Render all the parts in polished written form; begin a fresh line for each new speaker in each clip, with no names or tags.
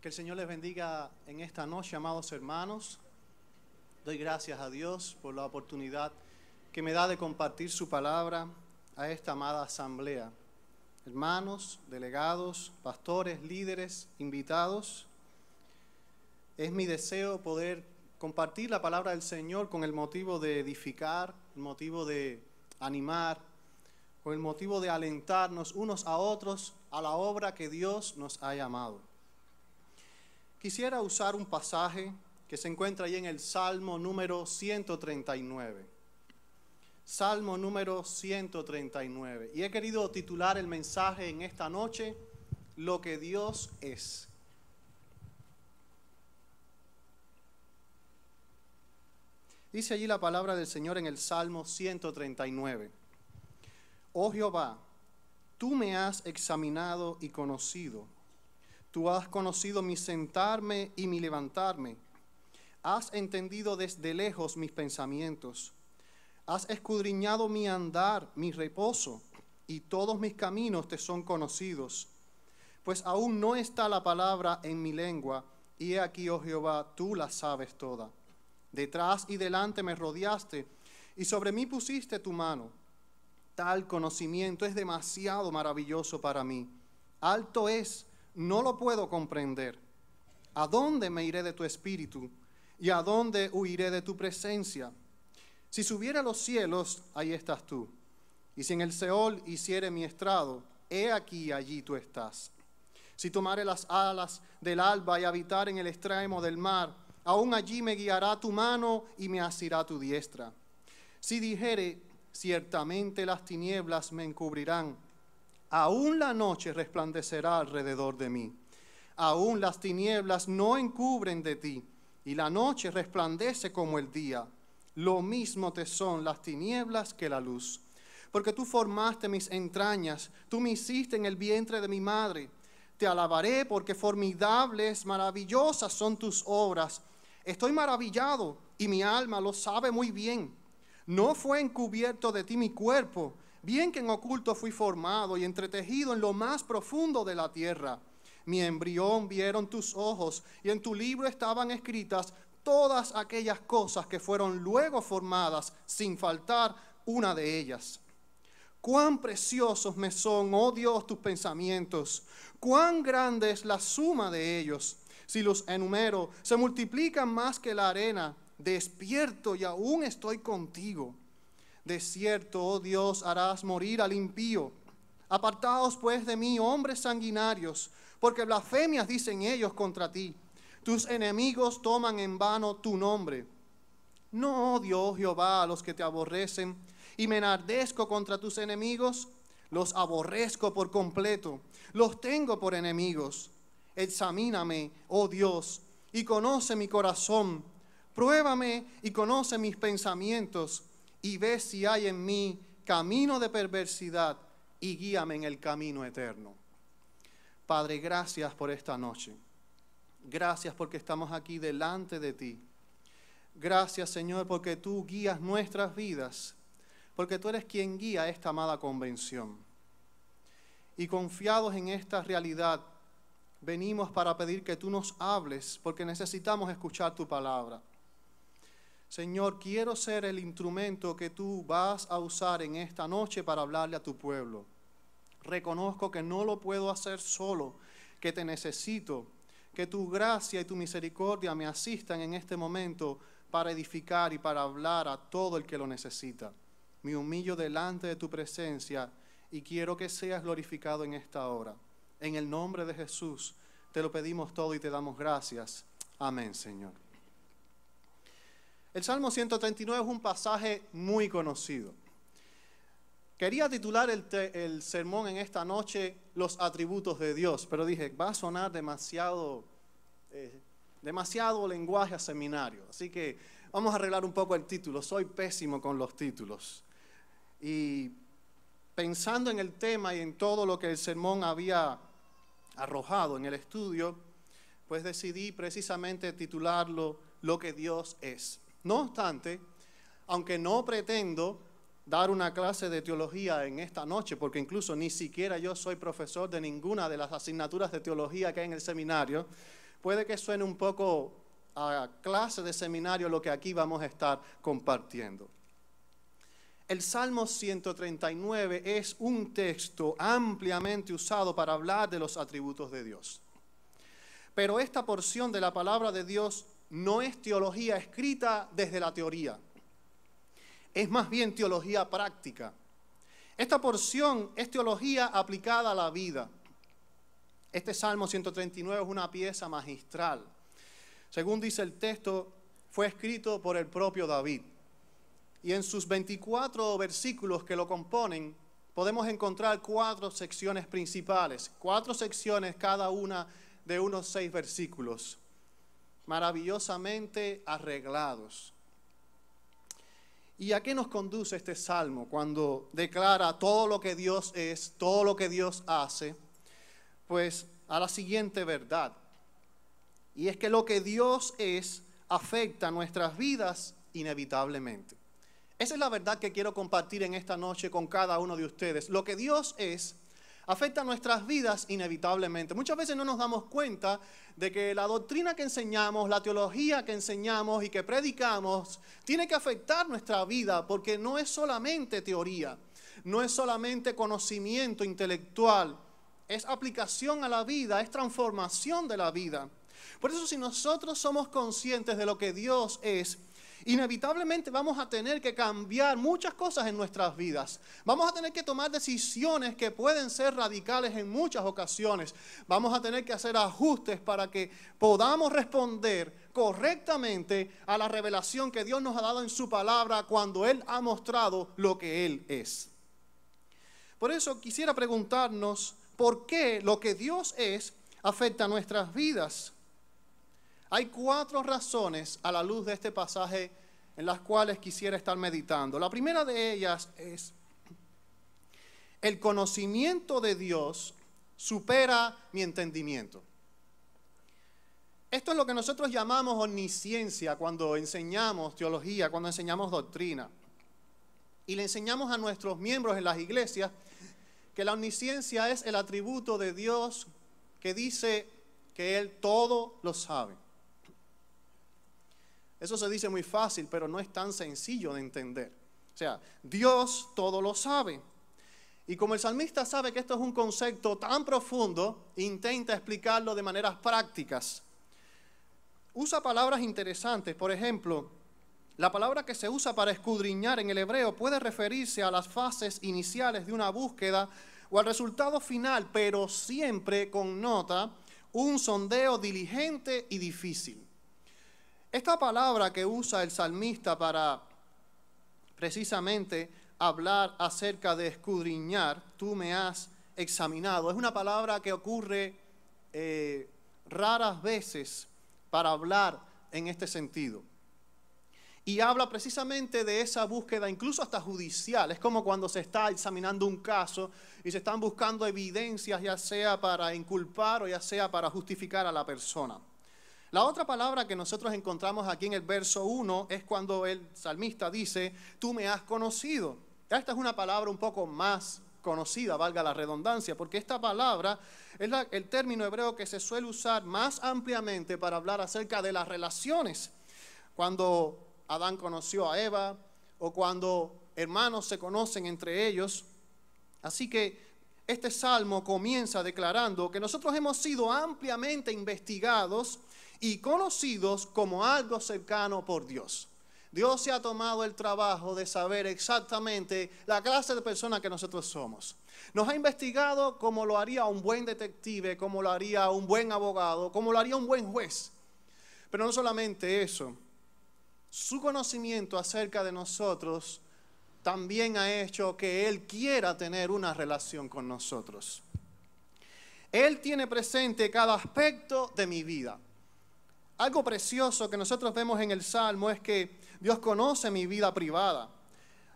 Que el Señor les bendiga en esta noche, amados hermanos. Doy gracias a Dios por la oportunidad que me da de compartir su palabra a esta amada asamblea. Hermanos, delegados, pastores, líderes, invitados, es mi deseo poder compartir la palabra del Señor con el motivo de edificar, el motivo de animar, con el motivo de alentarnos unos a otros a la obra que Dios nos ha llamado. Quisiera usar un pasaje que se encuentra ahí en el Salmo número 139. Salmo número 139. Y he querido titular el mensaje en esta noche, Lo que Dios es. Dice allí la palabra del Señor en el Salmo 139. Oh Jehová, tú me has examinado y conocido. Tú has conocido mi sentarme y mi levantarme. Has entendido desde lejos mis pensamientos. Has escudriñado mi andar, mi reposo, y todos mis caminos te son conocidos. Pues aún no está la palabra en mi lengua, y he aquí, oh Jehová, tú la sabes toda. Detrás y delante me rodeaste, y sobre mí pusiste tu mano. Tal conocimiento es demasiado maravilloso para mí. Alto es, no lo puedo comprender. ¿A dónde me iré de tu espíritu? ¿Y a dónde huiré de tu presencia? Si subiera a los cielos, ahí estás tú. Y si en el Seol hiciere mi estrado, he aquí, allí tú estás. Si tomare las alas del alba y habitar en el extremo del mar, aún allí me guiará tu mano y me asirá tu diestra. Si dijere, ciertamente las tinieblas me encubrirán, aún la noche resplandecerá alrededor de mí. Aún las tinieblas no encubren de ti, y la noche resplandece como el día. Lo mismo te son las tinieblas que la luz. Porque tú formaste mis entrañas, tú me hiciste en el vientre de mi madre. Te alabaré porque formidables, maravillosas son tus obras. Estoy maravillado y mi alma lo sabe muy bien. No fue encubierto de ti mi cuerpo, bien que en oculto fui formado y entretejido en lo más profundo de la tierra. Mi embrión vieron tus ojos, y en tu libro estaban escritas todas aquellas cosas que fueron luego formadas, sin faltar una de ellas. Cuán preciosos me son, oh Dios, tus pensamientos, cuán grande es la suma de ellos. Si los enumero, se multiplican más que la arena. Despierto y aún estoy contigo. De cierto, oh Dios, harás morir al impío. Apartaos pues de mí, hombres sanguinarios, porque blasfemias dicen ellos contra ti. Tus enemigos toman en vano tu nombre. No odio, oh Jehová, a los que te aborrecen, y me enardezco contra tus enemigos. Los aborrezco por completo, los tengo por enemigos. Examíname, oh Dios, y conoce mi corazón. Pruébame y conoce mis pensamientos, y ve si hay en mí camino de perversidad, y guíame en el camino eterno. Padre, gracias por esta noche. Gracias porque estamos aquí delante de ti. Gracias, Señor, porque tú guías nuestras vidas, porque tú eres quien guía esta amada convención. Y confiados en esta realidad, venimos para pedir que tú nos hables, porque necesitamos escuchar tu palabra. Señor, quiero ser el instrumento que tú vas a usar en esta noche para hablarle a tu pueblo. Reconozco que no lo puedo hacer solo, que te necesito, que tu gracia y tu misericordia me asistan en este momento para edificar y para hablar a todo el que lo necesita. Me humillo delante de tu presencia y quiero que seas glorificado en esta hora. En el nombre de Jesús te lo pedimos todo y te damos gracias. Amén, Señor. El Salmo 139 es un pasaje muy conocido. Quería titular el sermón en esta noche, Los atributos de Dios, pero dije, va a sonar demasiado lenguaje a seminario. Así que vamos a arreglar un poco el título. Soy pésimo con los títulos. Y pensando en el tema y en todo lo que el sermón había arrojado en el estudio, pues decidí precisamente titularlo Lo que Dios es. No obstante, aunque no pretendo dar una clase de teología en esta noche, porque incluso ni siquiera yo soy profesor de ninguna de las asignaturas de teología que hay en el seminario, puede que suene un poco a clase de seminario lo que aquí vamos a estar compartiendo. El Salmo 139 es un texto ampliamente usado para hablar de los atributos de Dios. Pero esta porción de la palabra de Dios no es teología escrita desde la teoría. Es más bien teología práctica. Esta porción es teología aplicada a la vida. Este Salmo 139 es una pieza magistral. Según dice el texto, fue escrito por el propio David. Y en sus 24 versículos que lo componen, podemos encontrar 4 secciones principales. 4 secciones, cada una de unos 6 versículos, maravillosamente arreglados. ¿Y a qué nos conduce este salmo cuando declara todo lo que Dios es, todo lo que Dios hace? Pues a la siguiente verdad, y es que lo que Dios es afecta nuestras vidas inevitablemente. Esa es la verdad que quiero compartir en esta noche con cada uno de ustedes. Lo que Dios es afecta nuestras vidas inevitablemente. Muchas veces no nos damos cuenta de que la doctrina que enseñamos, la teología que enseñamos y que predicamos, tiene que afectar nuestra vida, porque no es solamente teoría, no es solamente conocimiento intelectual, es aplicación a la vida, es transformación de la vida. Por eso, si nosotros somos conscientes de lo que Dios es, inevitablemente vamos a tener que cambiar muchas cosas en nuestras vidas. Vamos a tener que tomar decisiones que pueden ser radicales en muchas ocasiones. Vamos a tener que hacer ajustes para que podamos responder correctamente a la revelación que Dios nos ha dado en su palabra cuando Él ha mostrado lo que Él es. Por eso quisiera preguntarnos por qué lo que Dios es afecta a nuestras vidas. Hay 4 razones a la luz de este pasaje en las cuales quisiera estar meditando. La primera de ellas es: el conocimiento de Dios supera mi entendimiento. Esto es lo que nosotros llamamos omnisciencia cuando enseñamos teología, cuando enseñamos doctrina. Y le enseñamos a nuestros miembros en las iglesias que la omnisciencia es el atributo de Dios que dice que Él todo lo sabe. Eso se dice muy fácil, pero no es tan sencillo de entender. O sea, Dios todo lo sabe. Y como el salmista sabe que esto es un concepto tan profundo, intenta explicarlo de maneras prácticas. Usa palabras interesantes. Por ejemplo, la palabra que se usa para escudriñar en el hebreo puede referirse a las fases iniciales de una búsqueda o al resultado final, pero siempre connota un sondeo diligente y difícil. Esta palabra que usa el salmista para precisamente hablar acerca de escudriñar, tú me has examinado, es una palabra que ocurre raras veces para hablar en este sentido. Y habla precisamente de esa búsqueda, incluso hasta judicial. Es como cuando se está examinando un caso y se están buscando evidencias, ya sea para inculpar o ya sea para justificar a la persona. La otra palabra que nosotros encontramos aquí en el verso 1 es cuando el salmista dice, tú me has conocido. Esta es una palabra un poco más conocida, valga la redundancia, porque esta palabra es el término hebreo que se suele usar más ampliamente para hablar acerca de las relaciones. Cuando Adán conoció a Eva o cuando hermanos se conocen entre ellos. Así que este salmo comienza declarando que nosotros hemos sido ampliamente investigados y conocidos como algo cercano por Dios. Dios se ha tomado el trabajo de saber exactamente la clase de persona que nosotros somos. Nos ha investigado como lo haría un buen detective, como lo haría un buen abogado, como lo haría un buen juez. Pero no solamente eso, su conocimiento acerca de nosotros también ha hecho que Él quiera tener una relación con nosotros. Él tiene presente cada aspecto de mi vida. Algo precioso que nosotros vemos en el Salmo es que Dios conoce mi vida privada.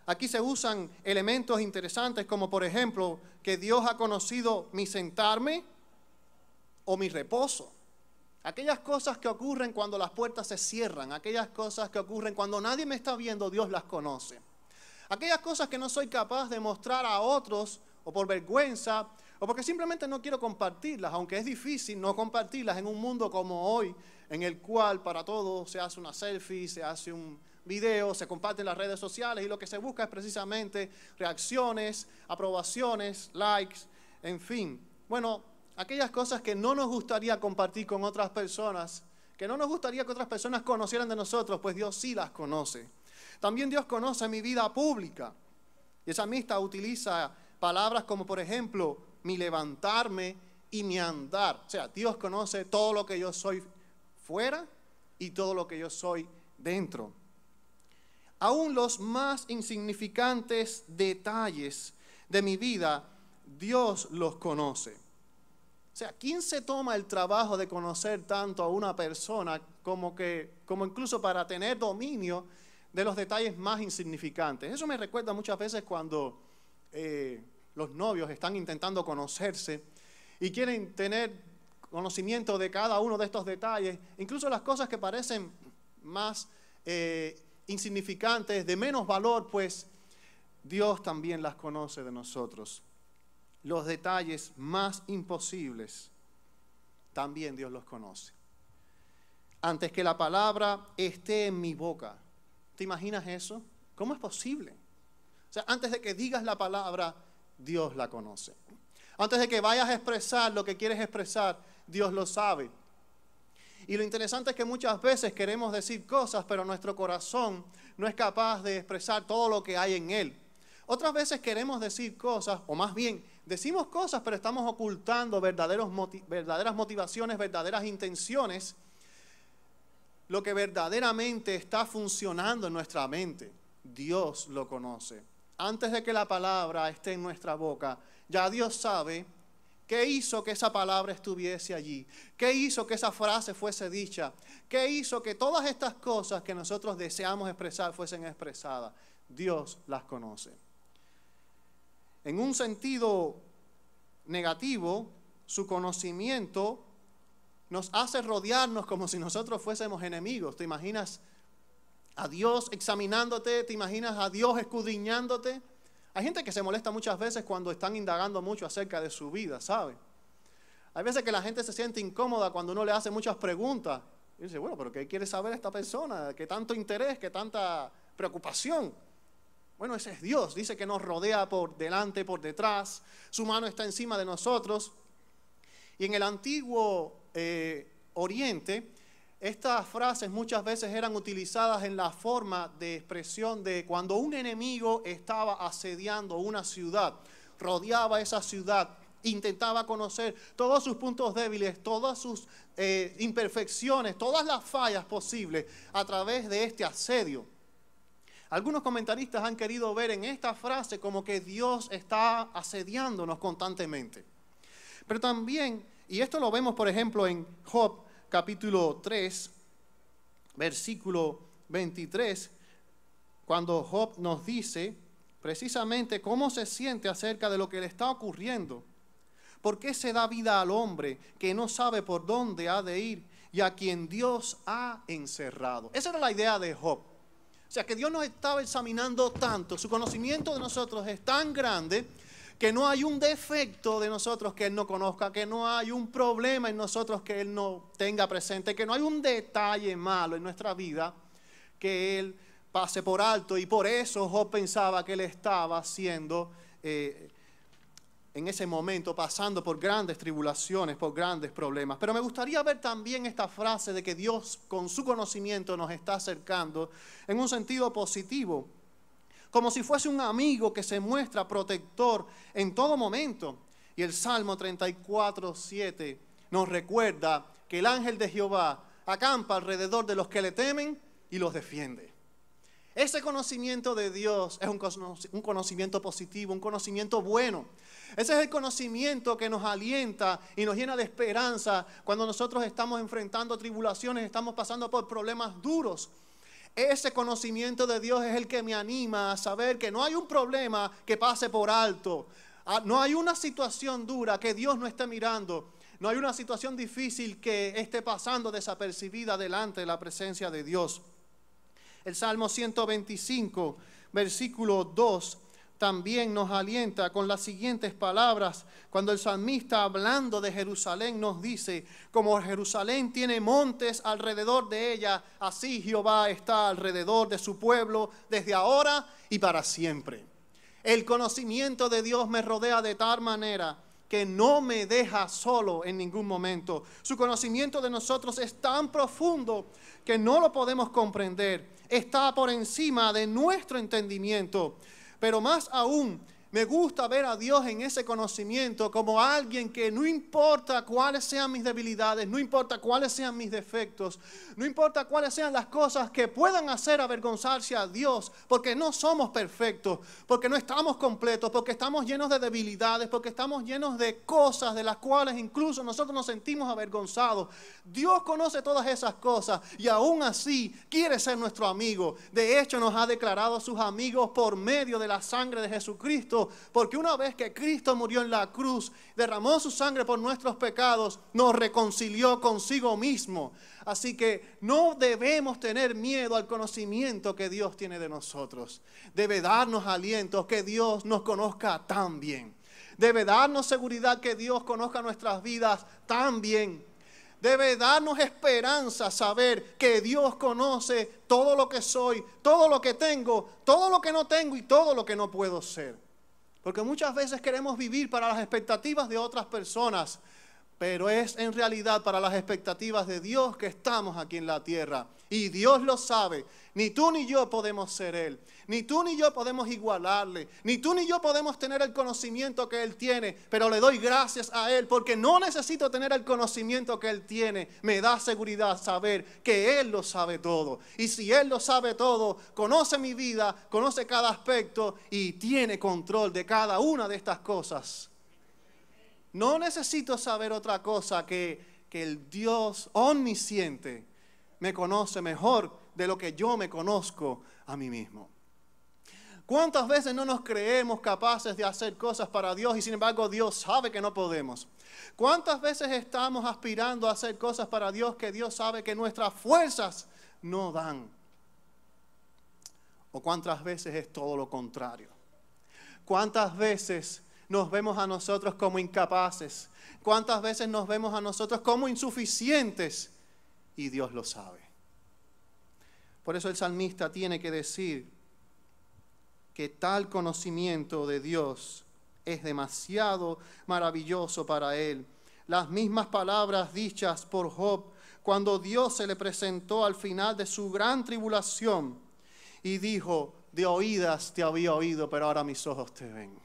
Aquí se usan elementos interesantes como por ejemplo que Dios ha conocido mi sentarme o mi reposo. Aquellas cosas que ocurren cuando las puertas se cierran, aquellas cosas que ocurren cuando nadie me está viendo, Dios las conoce. Aquellas cosas que no soy capaz de mostrar a otros o por vergüenza o porque simplemente no quiero compartirlas, aunque es difícil no compartirlas en un mundo como hoy, en el cual para todo se hace una selfie, se hace un video, se comparte en las redes sociales y lo que se busca es precisamente reacciones, aprobaciones, likes, en fin. Bueno, aquellas cosas que no nos gustaría compartir con otras personas, que no nos gustaría que otras personas conocieran de nosotros, pues Dios sí las conoce. También Dios conoce mi vida pública. Y el salmista utiliza palabras como, por ejemplo, mi levantarme y mi andar. O sea, Dios conoce todo lo que yo soy fuera y todo lo que yo soy dentro. Aún los más insignificantes detalles de mi vida, Dios los conoce. O sea, ¿quién se toma el trabajo de conocer tanto a una persona como incluso para tener dominio de los detalles más insignificantes? Eso me recuerda muchas veces cuando los novios están intentando conocerse y quieren tener conocimiento de cada uno de estos detalles, incluso las cosas que parecen más insignificantes, de menos valor, pues Dios también las conoce de nosotros. Los detalles más imposibles, también Dios los conoce. Antes que la palabra esté en mi boca. ¿Te imaginas eso? ¿Cómo es posible? O sea, antes de que digas la palabra, Dios la conoce. Antes de que vayas a expresar lo que quieres expresar, Dios lo sabe. Y lo interesante es que muchas veces queremos decir cosas, pero nuestro corazón no es capaz de expresar todo lo que hay en él. Otras veces queremos decir cosas, o más bien, decimos cosas, pero estamos ocultando verdaderas motivaciones, verdaderas intenciones, lo que verdaderamente está funcionando en nuestra mente. Dios lo conoce. Antes de que la palabra esté en nuestra boca, ya Dios sabe qué hizo que esa palabra estuviese allí, qué hizo que esa frase fuese dicha, qué hizo que todas estas cosas que nosotros deseamos expresar fuesen expresadas. Dios las conoce. En un sentido negativo, su conocimiento nos hace rodearnos como si nosotros fuésemos enemigos. ¿Te imaginas a Dios examinándote? ¿Te imaginas a Dios escudriñándote? Hay gente que se molesta muchas veces cuando están indagando mucho acerca de su vida, ¿sabe? Hay veces que la gente se siente incómoda cuando uno le hace muchas preguntas. Y dice, bueno, pero ¿qué quiere saber esta persona? ¿Qué tanto interés? ¿Qué tanta preocupación? Bueno, ese es Dios. Dice que nos rodea por delante, por detrás. Su mano está encima de nosotros. Y en el antiguo Oriente, estas frases muchas veces eran utilizadas en la forma de expresión de cuando un enemigo estaba asediando una ciudad, rodeaba esa ciudad, intentaba conocer todos sus puntos débiles, todas sus imperfecciones, todas las fallas posibles a través de este asedio. Algunos comentaristas han querido ver en esta frase como que Dios está asediándonos constantemente. Pero también, y esto lo vemos por ejemplo en Job capítulo 3, versículo 23, cuando Job nos dice precisamente cómo se siente acerca de lo que le está ocurriendo. ¿Por qué se da vida al hombre que no sabe por dónde ha de ir y a quien Dios ha encerrado? Esa era la idea de Job. O sea, que Dios nos estaba examinando tanto, su conocimiento de nosotros es tan grande que no hay un defecto de nosotros que Él no conozca, que no hay un problema en nosotros que Él no tenga presente, que no hay un detalle malo en nuestra vida que Él pase por alto. Y por eso Job pensaba que Él estaba siendo, en ese momento, pasando por grandes tribulaciones, por grandes problemas. Pero me gustaría ver también esta frase de que Dios con su conocimiento nos está acercando en un sentido positivo, como si fuese un amigo que se muestra protector en todo momento. Y el Salmo 34:7 nos recuerda que el ángel de Jehová acampa alrededor de los que le temen y los defiende. Ese conocimiento de Dios es un conocimiento positivo, un conocimiento bueno. Ese es el conocimiento que nos alienta y nos llena de esperanza cuando nosotros estamos enfrentando tribulaciones, estamos pasando por problemas duros. Ese conocimiento de Dios es el que me anima a saber que no hay un problema que pase por alto. No hay una situación dura que Dios no esté mirando. No hay una situación difícil que esté pasando desapercibida delante de la presencia de Dios. El Salmo 125, versículo 2, también nos alienta con las siguientes palabras, cuando el salmista, hablando de Jerusalén, nos dice: como Jerusalén tiene montes alrededor de ella, así Jehová está alrededor de su pueblo desde ahora y para siempre. El conocimiento de Dios me rodea de tal manera que no me deja solo en ningún momento. Su conocimiento de nosotros es tan profundo que no lo podemos comprender. Está por encima de nuestro entendimiento. Pero más aún, me gusta ver a Dios en ese conocimiento como alguien que no importa cuáles sean mis debilidades, no importa cuáles sean mis defectos, no importa cuáles sean las cosas que puedan hacer avergonzarse a Dios, porque no somos perfectos, porque no estamos completos, porque estamos llenos de debilidades, porque estamos llenos de cosas de las cuales incluso nosotros nos sentimos avergonzados. Dios conoce todas esas cosas y aún así quiere ser nuestro amigo. De hecho, nos ha declarado sus amigos por medio de la sangre de Jesucristo. Porque una vez que Cristo murió en la cruz, derramó su sangre por nuestros pecados, nos reconcilió consigo mismo. Así que no debemos tener miedo al conocimiento que Dios tiene de nosotros. Debe darnos aliento que Dios nos conozca tan bien. Debe darnos seguridad que Dios conozca nuestras vidas tan bien. Debe darnos esperanza saber que Dios conoce todo lo que soy, todo lo que tengo, todo lo que no tengo y todo lo que no puedo ser. Porque muchas veces queremos vivir para las expectativas de otras personas, pero es en realidad para las expectativas de Dios que estamos aquí en la tierra. Y Dios lo sabe. Ni tú ni yo podemos ser Él. Ni tú ni yo podemos igualarle. Ni tú ni yo podemos tener el conocimiento que Él tiene. Pero le doy gracias a Él porque no necesito tener el conocimiento que Él tiene. Me da seguridad saber que Él lo sabe todo. Y si Él lo sabe todo, conoce mi vida, conoce cada aspecto y tiene control de cada una de estas cosas. No necesito saber otra cosa que el Dios omnisciente me conoce mejor de lo que yo me conozco a mí mismo. ¿Cuántas veces no nos creemos capaces de hacer cosas para Dios y sin embargo Dios sabe que no podemos? ¿Cuántas veces estamos aspirando a hacer cosas para Dios que Dios sabe que nuestras fuerzas no dan? ¿O cuántas veces es todo lo contrario? ¿Cuántas veces nos vemos a nosotros como incapaces? ¿Cuántas veces nos vemos a nosotros como insuficientes? Y Dios lo sabe. Por eso el salmista tiene que decir que tal conocimiento de Dios es demasiado maravilloso para él. Las mismas palabras dichas por Job cuando Dios se le presentó al final de su gran tribulación y dijo: de oídas te había oído, pero ahora mis ojos te ven.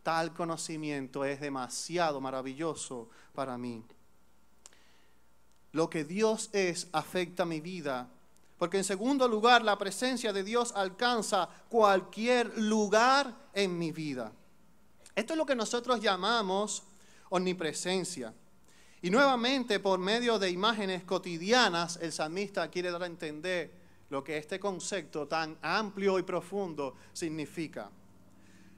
Tal conocimiento es demasiado maravilloso para mí. Lo que Dios es afecta mi vida, porque en segundo lugar, la presencia de Dios alcanza cualquier lugar en mi vida. Esto es lo que nosotros llamamos omnipresencia. Y nuevamente, por medio de imágenes cotidianas, el salmista quiere dar a entender lo que este concepto tan amplio y profundo significa.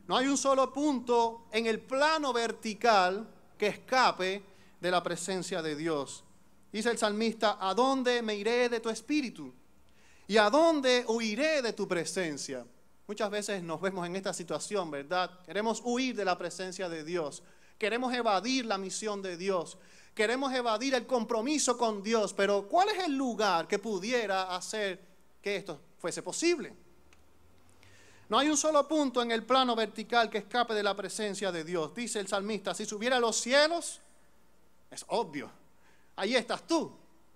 No hay un solo punto en el plano vertical que escape de la presencia de Dios. Dice el salmista: ¿a dónde me iré de tu espíritu? ¿Y a dónde huiré de tu presencia? Muchas veces nos vemos en esta situación, ¿verdad? Queremos huir de la presencia de Dios. Queremos evadir la misión de Dios. Queremos evadir el compromiso con Dios. Pero ¿cuál es el lugar que pudiera hacer que esto fuese posible? No hay un solo punto en el plano vertical que escape de la presencia de Dios. Dice el salmista: si subiera a los cielos, es obvio, ahí estás tú.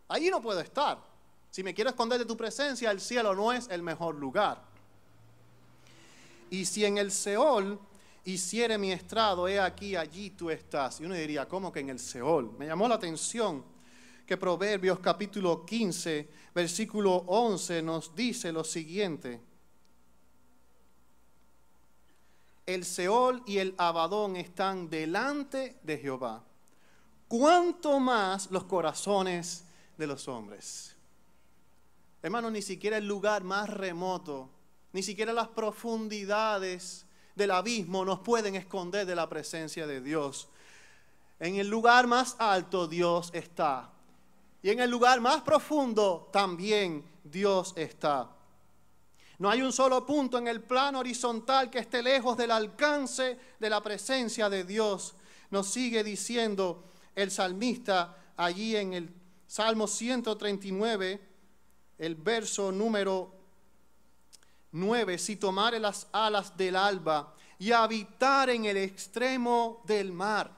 Allí no puedo estar. Si me quiero esconder de tu presencia, el cielo no es el mejor lugar. Y si en el Seol hiciere mi estrado, he aquí, allí tú estás. Y uno diría: ¿cómo que en el Seol? Me llamó la atención que Proverbios capítulo 15, versículo 11 nos dice lo siguiente: el Seol y el Abadón están delante de Jehová, cuánto más los corazones de los hombres. Hermanos, ni siquiera el lugar más remoto, ni siquiera las profundidades del abismo nos pueden esconder de la presencia de Dios. En el lugar más alto Dios está. Y en el lugar más profundo también Dios está. No hay un solo punto en el plano horizontal que esté lejos del alcance de la presencia de Dios. Nos sigue diciendo el salmista allí en el Salmo 139, el verso número 9. Si tomare las alas del alba y habitar en el extremo del mar.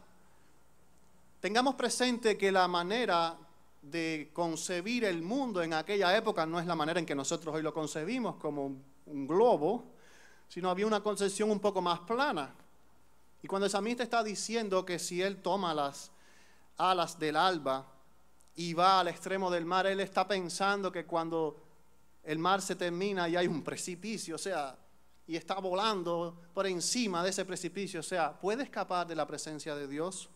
Tengamos presente que la manera de concebir el mundo en aquella época no es la manera en que nosotros hoy lo concebimos, como un globo, sino había una concepción un poco más plana. Y cuando el salmista está diciendo que si él toma las alas del alba y va al extremo del mar, él está pensando que cuando el mar se termina y hay un precipicio, o sea, y está volando por encima de ese precipicio, o sea, ¿puede escapar de la presencia de Dios?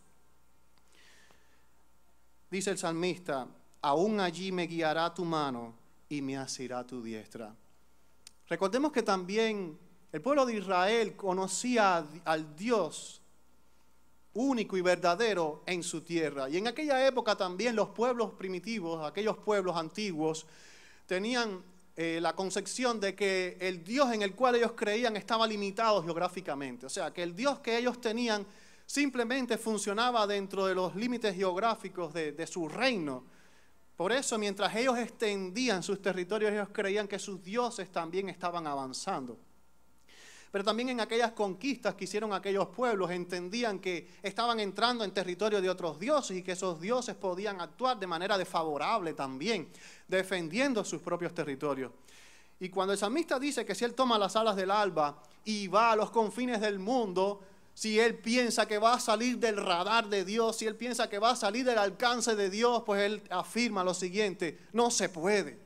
Dice el salmista, aún allí me guiará tu mano y me asirá tu diestra. Recordemos que también el pueblo de Israel conocía al Dios único y verdadero en su tierra. Y en aquella época también los pueblos primitivos, aquellos pueblos antiguos, tenían la concepción de que el Dios en el cual ellos creían estaba limitado geográficamente. O sea, que el Dios que ellos tenían simplemente funcionaba dentro de los límites geográficos de su reino. Por eso, mientras ellos extendían sus territorios, ellos creían que sus dioses también estaban avanzando. Pero también en aquellas conquistas que hicieron aquellos pueblos, entendían que estaban entrando en territorio de otros dioses y que esos dioses podían actuar de manera desfavorable también, defendiendo sus propios territorios. Y cuando el salmista dice que si él toma las alas del alba y va a los confines del mundo, si él piensa que va a salir del radar de Dios, si él piensa que va a salir del alcance de Dios, pues él afirma lo siguiente: no se puede.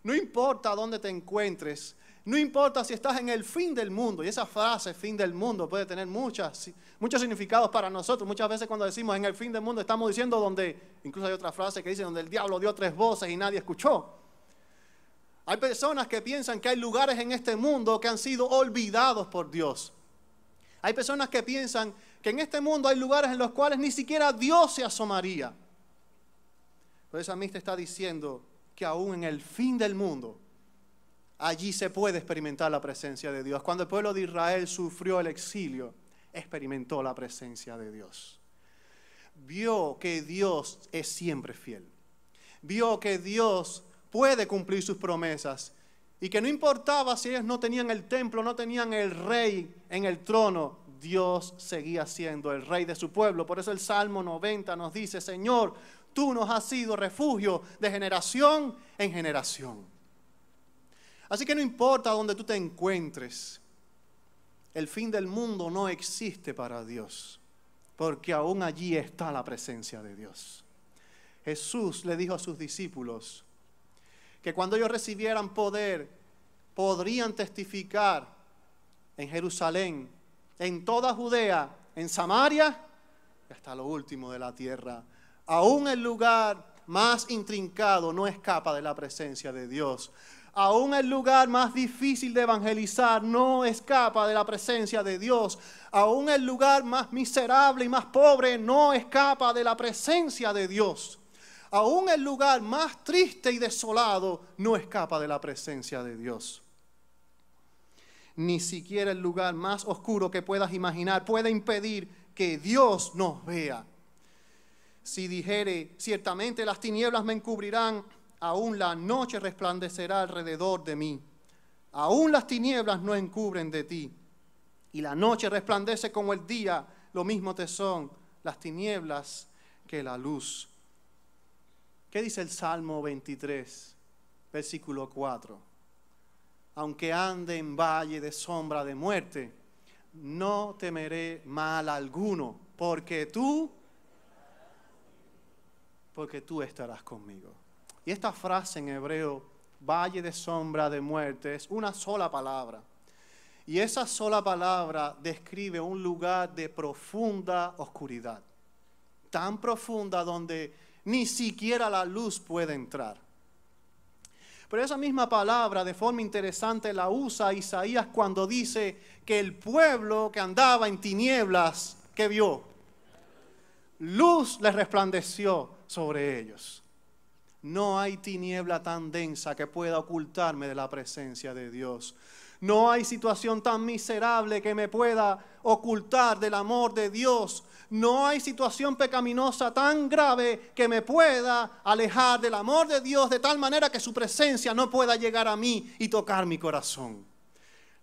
No importa dónde te encuentres, no importa si estás en el fin del mundo, y esa frase, fin del mundo, puede tener muchos significados para nosotros. Muchas veces cuando decimos en el fin del mundo, estamos diciendo donde, incluso hay otra frase que dice, donde el diablo dio 3 voces y nadie escuchó. Hay personas que piensan que hay lugares en este mundo que han sido olvidados por Dios. Hay personas que piensan que en este mundo hay lugares en los cuales ni siquiera Dios se asomaría. Pero el salmista está diciendo que aún en el fin del mundo, allí se puede experimentar la presencia de Dios. Cuando el pueblo de Israel sufrió el exilio, experimentó la presencia de Dios. Vio que Dios es siempre fiel. Vio que Dios puede cumplir sus promesas. Y que no importaba si ellos no tenían el templo, no tenían el rey en el trono, Dios seguía siendo el rey de su pueblo. Por eso el Salmo 90 nos dice: Señor, tú nos has sido refugio de generación en generación. Así que no importa dónde tú te encuentres, el fin del mundo no existe para Dios, porque aún allí está la presencia de Dios. Jesús le dijo a sus discípulos que cuando ellos recibieran poder, podrían testificar en Jerusalén, en toda Judea, en Samaria y hasta lo último de la tierra. Aún el lugar más intrincado no escapa de la presencia de Dios. Aún el lugar más difícil de evangelizar no escapa de la presencia de Dios. Aún el lugar más miserable y más pobre no escapa de la presencia de Dios. Aún el lugar más triste y desolado no escapa de la presencia de Dios. Ni siquiera el lugar más oscuro que puedas imaginar puede impedir que Dios nos vea. Si dijere, ciertamente las tinieblas me encubrirán, aún la noche resplandecerá alrededor de mí. Aún las tinieblas no encubren de ti. Y la noche resplandece como el día, lo mismo te son las tinieblas que la luz. ¿Qué dice el Salmo 23, versículo 4? Aunque ande en valle de sombra de muerte, no temeré mal alguno, porque tú estarás conmigo. Y esta frase en hebreo, valle de sombra de muerte, es una sola palabra. Y esa sola palabra describe un lugar de profunda oscuridad. Tan profunda donde ni siquiera la luz puede entrar. Pero esa misma palabra, de forma interesante, la usa Isaías cuando dice que el pueblo que andaba en tinieblas, ¿qué vio? Luz les resplandeció sobre ellos. No hay tiniebla tan densa que pueda ocultarme de la presencia de Dios. No hay situación tan miserable que me pueda ocultar del amor de Dios. No hay situación pecaminosa tan grave que me pueda alejar del amor de Dios de tal manera que su presencia no pueda llegar a mí y tocar mi corazón.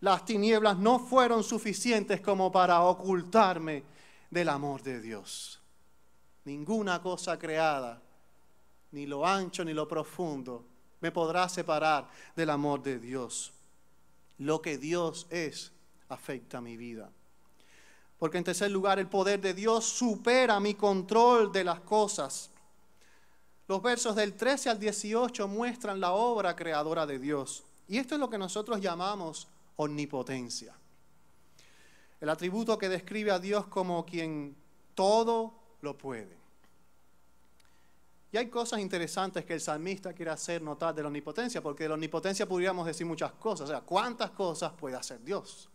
Las tinieblas no fueron suficientes como para ocultarme del amor de Dios. Ninguna cosa creada, ni lo ancho ni lo profundo, me podrá separar del amor de Dios. Lo que Dios es afecta mi vida. Porque en tercer lugar, el poder de Dios supera mi control de las cosas. Los versos del 13 al 18 muestran la obra creadora de Dios. Y esto es lo que nosotros llamamos omnipotencia. El atributo que describe a Dios como quien todo lo puede. Y hay cosas interesantes que el salmista quiere hacer notar de la omnipotencia, porque de la omnipotencia podríamos decir muchas cosas. O sea, ¿cuántas cosas puede hacer Dios?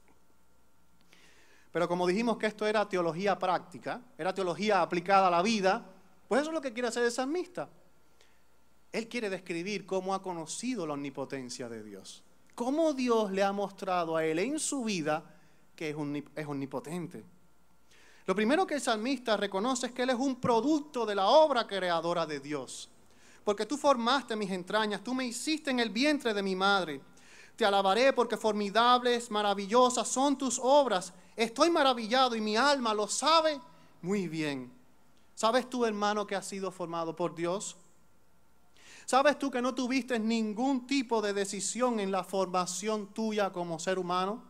Pero como dijimos que esto era teología práctica, era teología aplicada a la vida, pues eso es lo que quiere hacer el salmista. Él quiere describir cómo ha conocido la omnipotencia de Dios. Cómo Dios le ha mostrado a él en su vida que es omnipotente. Lo primero que el salmista reconoce es que él es un producto de la obra creadora de Dios. Porque tú formaste mis entrañas, tú me hiciste en el vientre de mi madre. Te alabaré porque formidables, maravillosas son tus obras. Estoy maravillado y mi alma lo sabe muy bien. ¿Sabes tú, hermano, que has sido formado por Dios? ¿Sabes tú que no tuviste ningún tipo de decisión en la formación tuya como ser humano?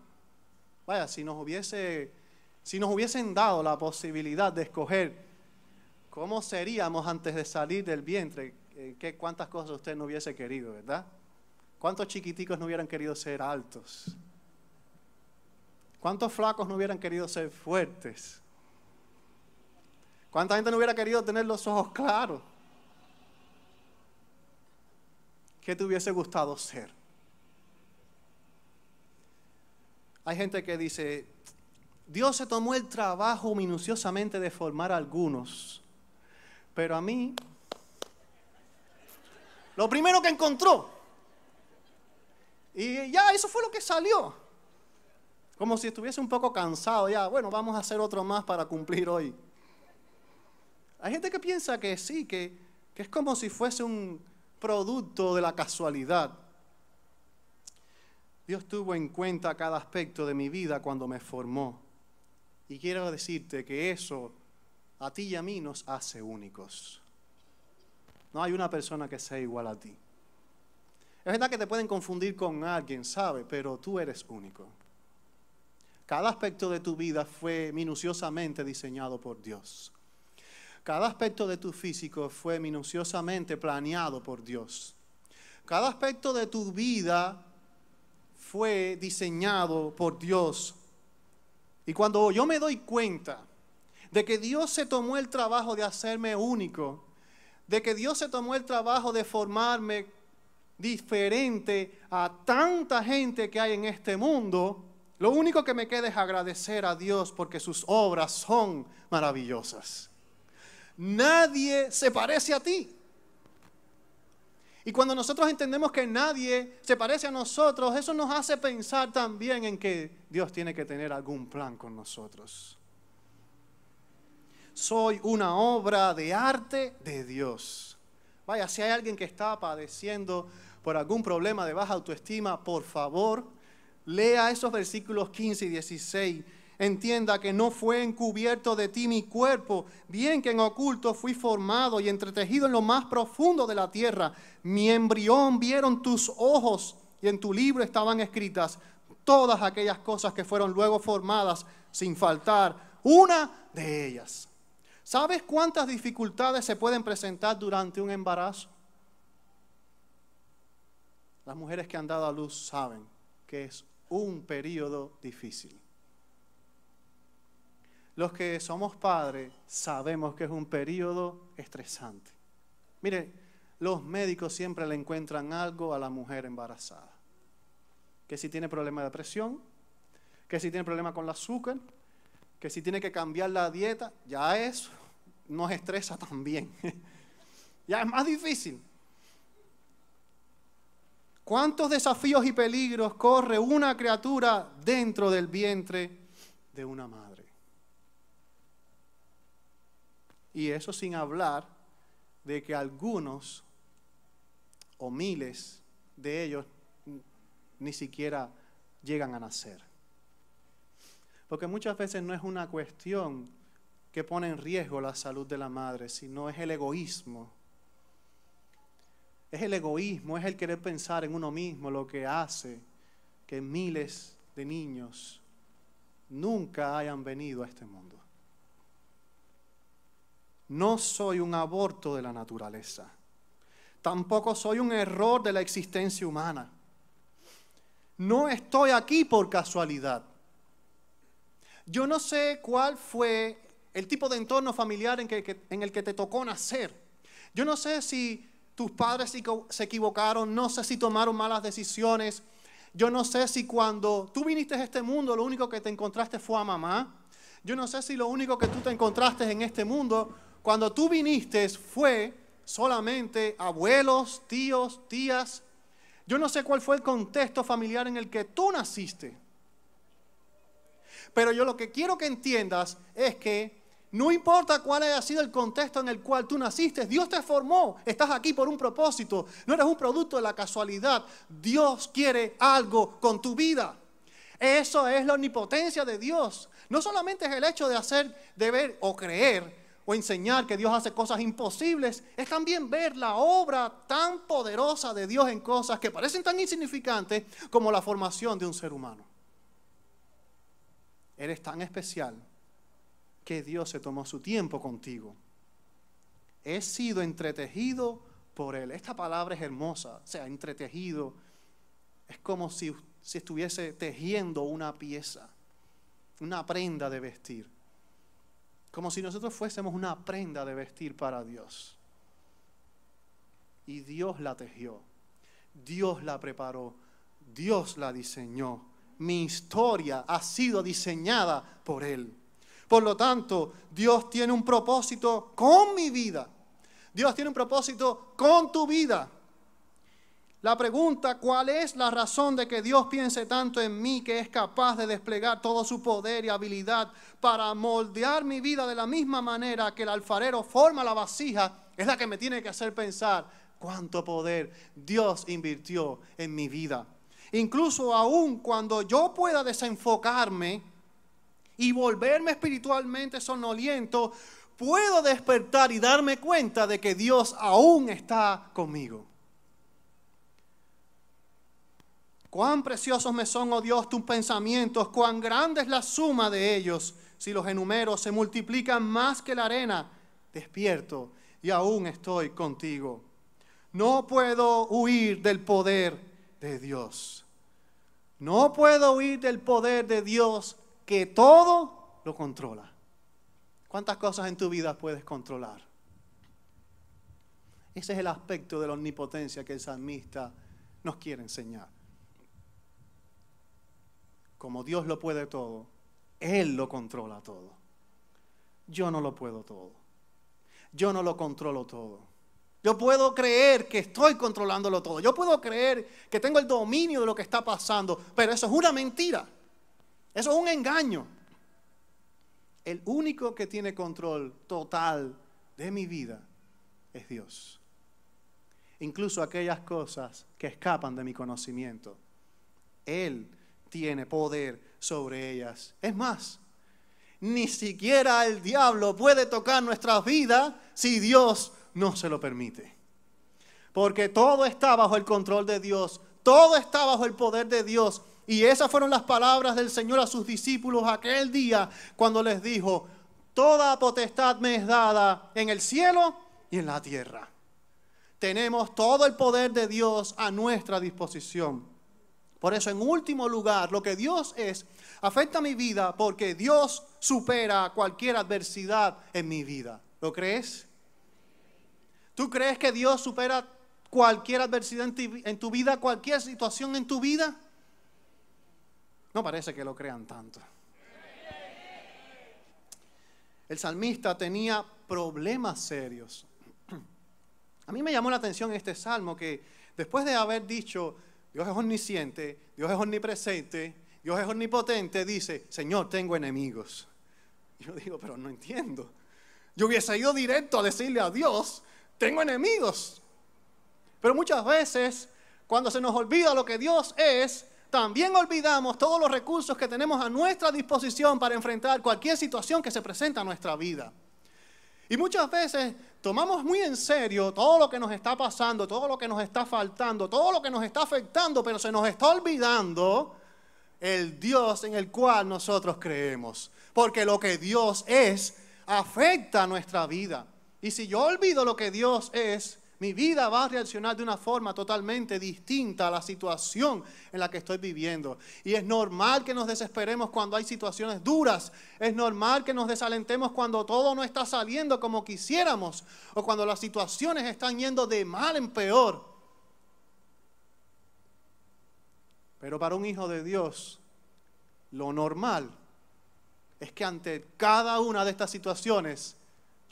Vaya, si nos hubiesen dado la posibilidad de escoger cómo seríamos antes de salir del vientre, cuántas cosas usted no hubiese querido, ¿verdad? ¿Cuántos chiquiticos no hubieran querido ser altos? ¿Cuántos flacos no hubieran querido ser fuertes? ¿Cuánta gente no hubiera querido tener los ojos claros? ¿Qué te hubiese gustado ser? Hay gente que dice, Dios se tomó el trabajo minuciosamente de formar a algunos, pero a mí, lo primero que encontró, y ya eso fue lo que salió, como si estuviese un poco cansado ya, bueno, vamos a hacer otro más para cumplir hoy. Hay gente que piensa que sí, que es como si fuese un producto de la casualidad. Dios tuvo en cuenta cada aspecto de mi vida cuando me formó. Y quiero decirte que eso a ti y a mí nos hace únicos. No hay una persona que sea igual a ti. Es verdad que te pueden confundir con alguien, ¿sabe? Pero tú eres único. Cada aspecto de tu vida fue minuciosamente diseñado por Dios. Cada aspecto de tu físico fue minuciosamente planeado por Dios. Cada aspecto de tu vida fue diseñado por Dios. Y cuando yo me doy cuenta de que Dios se tomó el trabajo de hacerme único, de que Dios se tomó el trabajo de formarme diferente a tanta gente que hay en este mundo, lo único que me queda es agradecer a Dios porque sus obras son maravillosas. Nadie se parece a ti. Y cuando nosotros entendemos que nadie se parece a nosotros, eso nos hace pensar también en que Dios tiene que tener algún plan con nosotros. Soy una obra de arte de Dios. Vaya, si hay alguien que está padeciendo por algún problema de baja autoestima, por favor, lea esos versículos 15 y 16. Entienda que no fue encubierto de ti mi cuerpo, bien que en oculto fui formado y entretejido en lo más profundo de la tierra. Mi embrión vieron tus ojos y en tu libro estaban escritas todas aquellas cosas que fueron luego formadas sin faltar una de ellas. ¿Sabes cuántas dificultades se pueden presentar durante un embarazo? Las mujeres que han dado a luz saben que es un periodo difícil. Los que somos padres sabemos que es un periodo estresante. Mire, los médicos siempre le encuentran algo a la mujer embarazada. Que si tiene problema de presión, que si tiene problema con el azúcar, que si tiene que cambiar la dieta, ya eso nos estresa también. Ya es más difícil. ¿Cuántos desafíos y peligros corre una criatura dentro del vientre de una madre? Y eso sin hablar de que algunos o miles de ellos ni siquiera llegan a nacer. Porque muchas veces no es una cuestión que pone en riesgo la salud de la madre, sino es el egoísmo. Es el egoísmo, es el querer pensar en uno mismo lo que hace que miles de niños nunca hayan venido a este mundo. No soy un aborto de la naturaleza. Tampoco soy un error de la existencia humana. No estoy aquí por casualidad. Yo no sé cuál fue el tipo de entorno familiar en el que te tocó nacer. Yo no sé si tus padres se equivocaron, no sé si tomaron malas decisiones. Yo no sé si cuando tú viniste a este mundo lo único que te encontraste fue a mamá. Yo no sé si lo único que tú te encontraste en este mundo cuando tú viniste fue solamente abuelos, tíos, tías. Yo no sé cuál fue el contexto familiar en el que tú naciste. Pero yo lo que quiero que entiendas es que no importa cuál haya sido el contexto en el cual tú naciste, Dios te formó, estás aquí por un propósito, no eres un producto de la casualidad. Dios quiere algo con tu vida. Eso es la omnipotencia de Dios. No solamente es el hecho de hacer, de ver o creer o enseñar que Dios hace cosas imposibles, es también ver la obra tan poderosa de Dios en cosas que parecen tan insignificantes como la formación de un ser humano. Eres tan especial que Dios se tomó su tiempo contigo. He sido entretejido por Él. Esta palabra es hermosa, o sea, entretejido. Es como si estuviese tejiendo una pieza, una prenda de vestir. Como si nosotros fuésemos una prenda de vestir para Dios. Y Dios la tejió, Dios la preparó, Dios la diseñó. Mi historia ha sido diseñada por Él. Por lo tanto, Dios tiene un propósito con mi vida. Dios tiene un propósito con tu vida. La pregunta, ¿cuál es la razón de que Dios piense tanto en mí que es capaz de desplegar todo su poder y habilidad para moldear mi vida de la misma manera que el alfarero forma la vasija? Es la que me tiene que hacer pensar cuánto poder Dios invirtió en mi vida. Incluso aún cuando yo pueda desenfocarme y volverme espiritualmente somnoliento, puedo despertar y darme cuenta de que Dios aún está conmigo. Cuán preciosos me son, oh Dios, tus pensamientos, cuán grande es la suma de ellos. Si los enumero, se multiplican más que la arena. Despierto y aún estoy contigo. No puedo huir del poder de Dios. No puedo huir del poder de Dios que todo lo controla. ¿Cuántas cosas en tu vida puedes controlar? Ese es el aspecto de la omnipotencia que el salmista nos quiere enseñar. Como Dios lo puede todo, Él lo controla todo. Yo no lo puedo todo. Yo no lo controlo todo. Yo puedo creer que estoy controlándolo todo. Yo puedo creer que tengo el dominio de lo que está pasando, pero eso es una mentira. Eso es un engaño. El único que tiene control total de mi vida es Dios. Incluso aquellas cosas que escapan de mi conocimiento. Él tiene poder sobre ellas. Es más, ni siquiera el diablo puede tocar nuestras vidas si Dios no se lo permite. Porque todo está bajo el control de Dios. Todo está bajo el poder de Dios. Y esas fueron las palabras del Señor a sus discípulos aquel día cuando les dijo: toda potestad me es dada en el cielo y en la tierra. Tenemos todo el poder de Dios a nuestra disposición. Por eso, en último lugar, lo que Dios es, afecta mi vida porque Dios supera cualquier adversidad en mi vida. ¿Lo crees? ¿Tú crees que Dios supera cualquier adversidad en tu vida, cualquier situación en tu vida? No parece que lo crean tanto. El salmista tenía problemas serios. A mí me llamó la atención este salmo que después de haber dicho: Dios es omnisciente, Dios es omnipresente, Dios es omnipotente, dice, Señor, tengo enemigos. Yo digo, pero no entiendo. Yo hubiese ido directo a decirle a Dios, tengo enemigos. Pero muchas veces, cuando se nos olvida lo que Dios es, también olvidamos todos los recursos que tenemos a nuestra disposición para enfrentar cualquier situación que se presenta en nuestra vida. Y muchas veces tomamos muy en serio todo lo que nos está pasando, todo lo que nos está faltando, todo lo que nos está afectando, pero se nos está olvidando el Dios en el cual nosotros creemos. Porque lo que Dios es afecta a nuestra vida. Y si yo olvido lo que Dios es, mi vida va a reaccionar de una forma totalmente distinta a la situación en la que estoy viviendo. Y es normal que nos desesperemos cuando hay situaciones duras. Es normal que nos desalentemos cuando todo no está saliendo como quisiéramos. O cuando las situaciones están yendo de mal en peor. Pero para un hijo de Dios, lo normal es que ante cada una de estas situaciones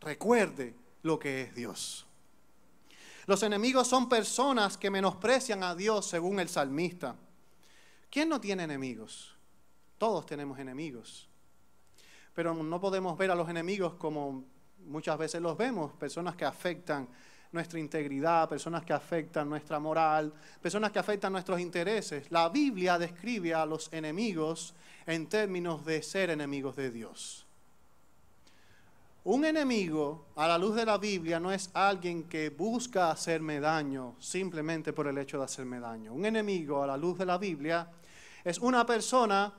recuerde lo que es Dios. Los enemigos son personas que menosprecian a Dios, según el salmista. ¿Quién no tiene enemigos? Todos tenemos enemigos. Pero no podemos ver a los enemigos como muchas veces los vemos, personas que afectan nuestra integridad, personas que afectan nuestra moral, personas que afectan nuestros intereses. La Biblia describe a los enemigos en términos de ser enemigos de Dios. Un enemigo, a la luz de la Biblia, no es alguien que busca hacerme daño simplemente por el hecho de hacerme daño. Un enemigo, a la luz de la Biblia, es una persona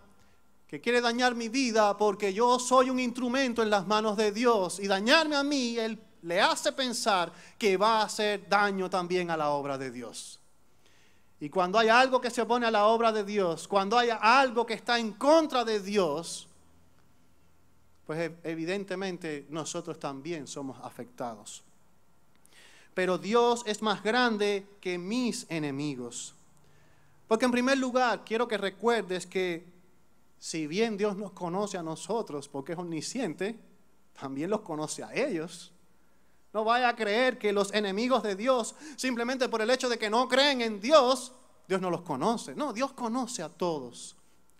que quiere dañar mi vida porque yo soy un instrumento en las manos de Dios. Y dañarme a mí, él le hace pensar que va a hacer daño también a la obra de Dios. Y cuando hay algo que se opone a la obra de Dios, cuando hay algo que está en contra de Dios, pues evidentemente nosotros también somos afectados. Pero Dios es más grande que mis enemigos. Porque en primer lugar, quiero que recuerdes que si bien Dios nos conoce a nosotros, porque es omnisciente, también los conoce a ellos. No vaya a creer que los enemigos de Dios, simplemente por el hecho de que no creen en Dios, Dios no los conoce. No, Dios conoce a todos,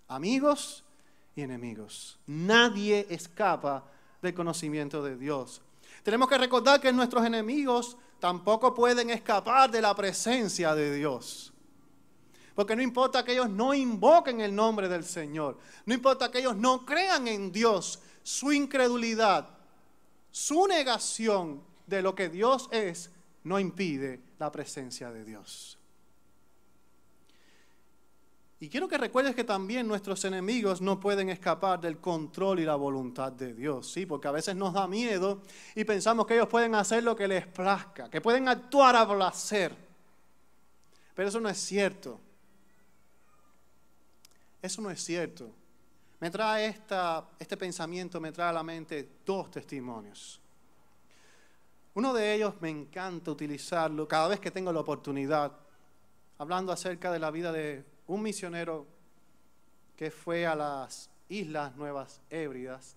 amigos y enemigos. Nadie escapa del conocimiento de Dios. Tenemos que recordar que nuestros enemigos tampoco pueden escapar de la presencia de Dios. Porque no importa que ellos no invoquen el nombre del Señor, no importa que ellos no crean en Dios, su incredulidad, su negación de lo que Dios es, no impide la presencia de Dios. Y quiero que recuerdes que también nuestros enemigos no pueden escapar del control y la voluntad de Dios, ¿sí? Porque a veces nos da miedo y pensamos que ellos pueden hacer lo que les plazca, que pueden actuar a placer. Pero eso no es cierto. Eso no es cierto. Me trae este pensamiento, me trae a la mente dos testimonios. Uno de ellos me encanta utilizarlo cada vez que tengo la oportunidad, hablando acerca de la vida de un misionero que fue a las Islas Nuevas Hébridas,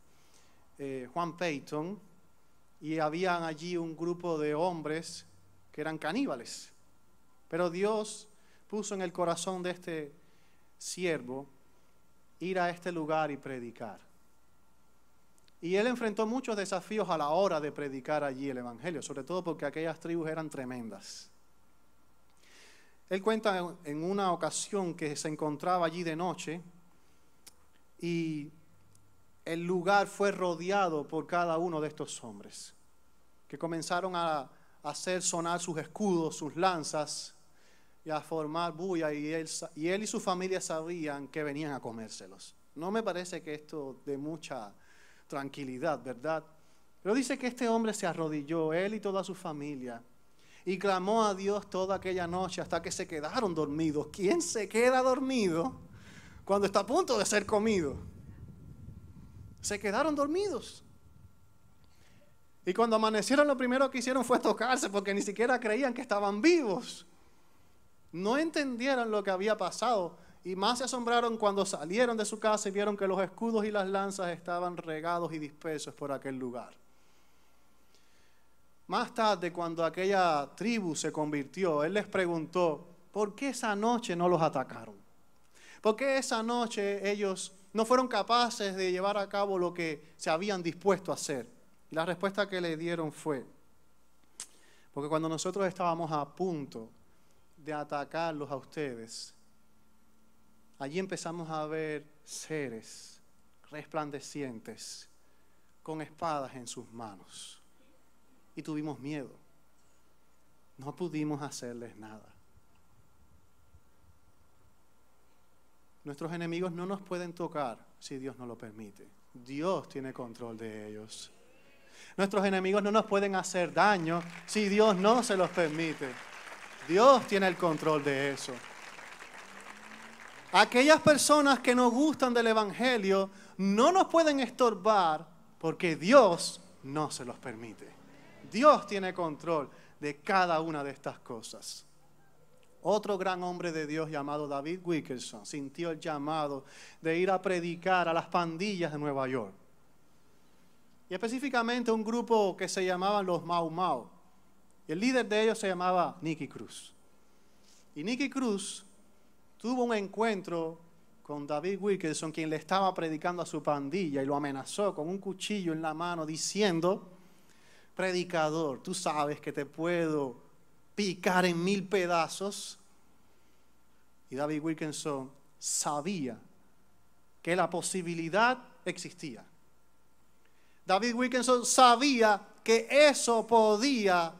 Juan Peyton, y habían allí un grupo de hombres que eran caníbales. Pero Dios puso en el corazón de este siervo ir a este lugar y predicar. Y él enfrentó muchos desafíos a la hora de predicar allí el evangelio, sobre todo porque aquellas tribus eran tremendas. Él cuenta en una ocasión que se encontraba allí de noche y el lugar fue rodeado por cada uno de estos hombres, que comenzaron a hacer sonar sus escudos, sus lanzas y a formar bulla, y él y su familia sabían que venían a comérselos. No me parece que esto dé mucha tranquilidad, ¿verdad? Pero dice que este hombre se arrodilló, él y toda su familia, y clamó a Dios toda aquella noche hasta que se quedaron dormidos. ¿Quién se queda dormido cuando está a punto de ser comido? Se quedaron dormidos. Y cuando amanecieron, lo primero que hicieron fue tocarse, porque ni siquiera creían que estaban vivos. No entendieron lo que había pasado, y más se asombraron cuando salieron de su casa y vieron que los escudos y las lanzas estaban regados y dispersos por aquel lugar. Más tarde, cuando aquella tribu se convirtió, él les preguntó: ¿por qué esa noche no los atacaron? ¿Por qué esa noche ellos no fueron capaces de llevar a cabo lo que se habían dispuesto a hacer? Y la respuesta que le dieron fue, porque cuando nosotros estábamos a punto de atacarlos a ustedes, allí empezamos a ver seres resplandecientes con espadas en sus manos. Y tuvimos miedo. No pudimos hacerles nada. Nuestros enemigos no nos pueden tocar si Dios no lo permite. Dios tiene control de ellos. Nuestros enemigos no nos pueden hacer daño si Dios no se los permite. Dios tiene el control de eso. Aquellas personas que nos gustan del Evangelio no nos pueden estorbar porque Dios no se los permite. Dios tiene control de cada una de estas cosas. Otro gran hombre de Dios llamado David Wilkerson sintió el llamado de ir a predicar a las pandillas de Nueva York. Y específicamente un grupo que se llamaban los Mau Mau. Y el líder de ellos se llamaba Nicky Cruz. Y Nicky Cruz tuvo un encuentro con David Wilkerson, quien le estaba predicando a su pandilla y lo amenazó con un cuchillo en la mano diciendo, predicador, tú sabes que te puedo picar en 1000 pedazos. Y David Wilkerson sabía que la posibilidad existía. David Wilkerson sabía que eso podía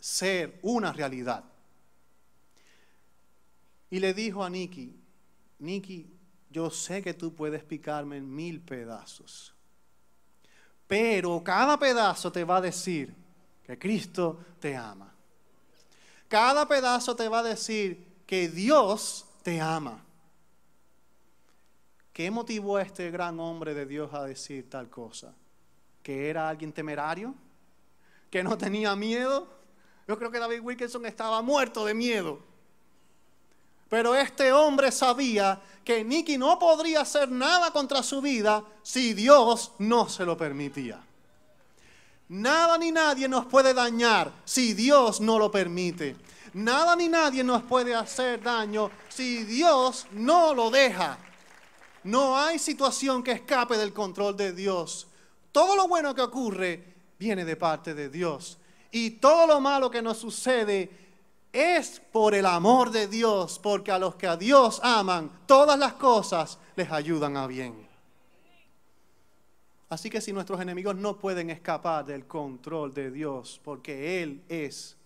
ser una realidad. Y le dijo a Nicky, yo sé que tú puedes picarme en 1000 pedazos, pero cada pedazo te va a decir que Cristo te ama. Cada pedazo te va a decir que Dios te ama. ¿Qué motivó a este gran hombre de Dios a decir tal cosa? ¿Que era alguien temerario? ¿Que no tenía miedo? Yo creo que David Wilkerson estaba muerto de miedo. Pero este hombre sabía que Nicky no podría hacer nada contra su vida si Dios no se lo permitía. Nada ni nadie nos puede dañar si Dios no lo permite. Nada ni nadie nos puede hacer daño si Dios no lo deja. No hay situación que escape del control de Dios. Todo lo bueno que ocurre viene de parte de Dios. Y todo lo malo que nos sucede es por el amor de Dios, porque a los que a Dios aman, todas las cosas les ayudan a bien. Así que si nuestros enemigos no pueden escapar del control de Dios, porque Él es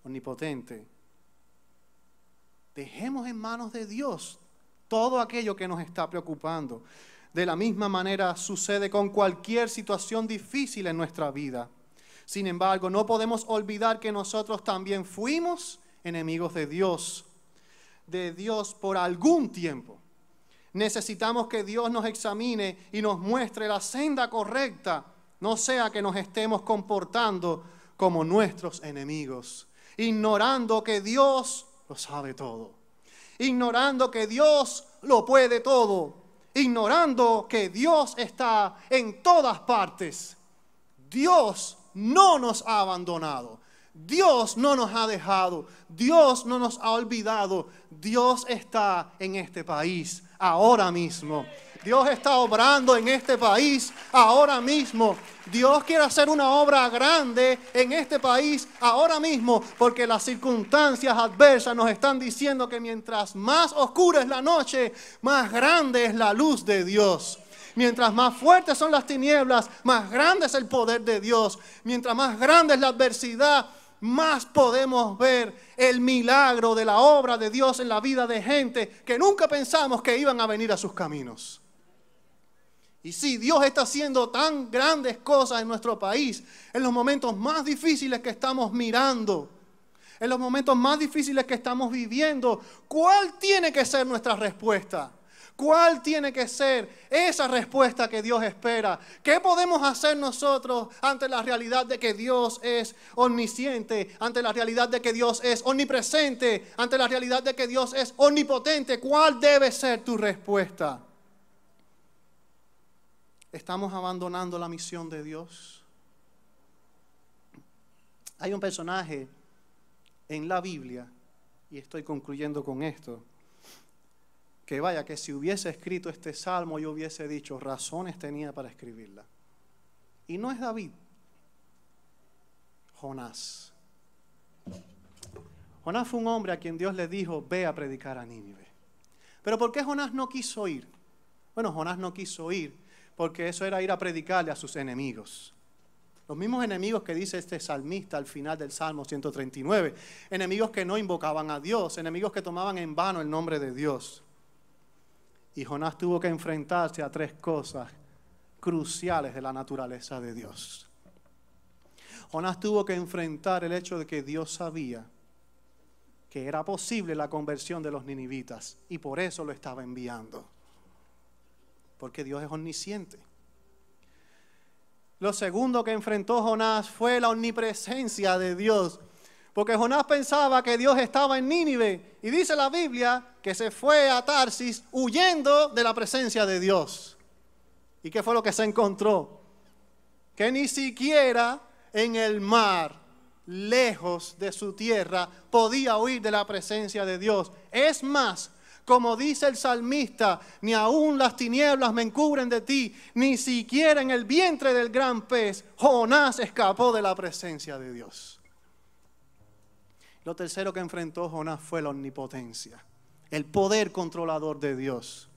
omnipotente, dejemos en manos de Dios todo aquello que nos está preocupando. De la misma manera sucede con cualquier situación difícil en nuestra vida. Sin embargo, no podemos olvidar que nosotros también fuimos enemigos de Dios por algún tiempo. Necesitamos que Dios nos examine y nos muestre la senda correcta, no sea que nos estemos comportando como nuestros enemigos, ignorando que Dios lo sabe todo, ignorando que Dios lo puede todo, ignorando que Dios está en todas partes. Dios no nos ha abandonado. Dios no nos ha dejado. Dios no nos ha olvidado. Dios está en este país ahora mismo. Dios está obrando en este país ahora mismo. Dios quiere hacer una obra grande en este país ahora mismo, porque las circunstancias adversas nos están diciendo que mientras más oscura es la noche, más grande es la luz de Dios. Mientras más fuertes son las tinieblas, más grande es el poder de Dios. Mientras más grande es la adversidad, más podemos ver el milagro de la obra de Dios en la vida de gente que nunca pensamos que iban a venir a sus caminos. Y sí, Dios está haciendo tan grandes cosas en nuestro país, en los momentos más difíciles que estamos mirando, en los momentos más difíciles que estamos viviendo. ¿Cuál tiene que ser nuestra respuesta? ¿Cuál tiene que ser esa respuesta que Dios espera? ¿Qué podemos hacer nosotros ante la realidad de que Dios es omnisciente, ante la realidad de que Dios es omnipresente, ante la realidad de que Dios es omnipotente? ¿Cuál debe ser tu respuesta? ¿Estamos abandonando la misión de Dios? Hay un personaje en la Biblia y estoy concluyendo con esto, que vaya, que si hubiese escrito este salmo yo hubiese dicho, razones tenía para escribirla. Y no es David, Jonás. Jonás fue un hombre a quien Dios le dijo, ve a predicar a Nínive. Pero ¿por qué Jonás no quiso ir? Bueno, Jonás no quiso ir porque eso era ir a predicarle a sus enemigos. Los mismos enemigos que dice este salmista al final del Salmo 139. Enemigos que no invocaban a Dios, enemigos que tomaban en vano el nombre de Dios. Y Jonás tuvo que enfrentarse a tres cosas cruciales de la naturaleza de Dios. Jonás tuvo que enfrentar el hecho de que Dios sabía que era posible la conversión de los ninivitas y por eso lo estaba enviando. Porque Dios es omnisciente. Lo segundo que enfrentó Jonás fue la omnipresencia de Dios. Porque Jonás pensaba que Dios estaba en Nínive. Y dice la Biblia que se fue a Tarsis huyendo de la presencia de Dios. ¿Y qué fue lo que se encontró? Que ni siquiera en el mar, lejos de su tierra, podía huir de la presencia de Dios. Es más, como dice el salmista, ni aún las tinieblas me encubren de ti, ni siquiera en el vientre del gran pez, Jonás escapó de la presencia de Dios. Lo tercero que enfrentó Jonás fue la omnipotencia, el poder controlador de Dios.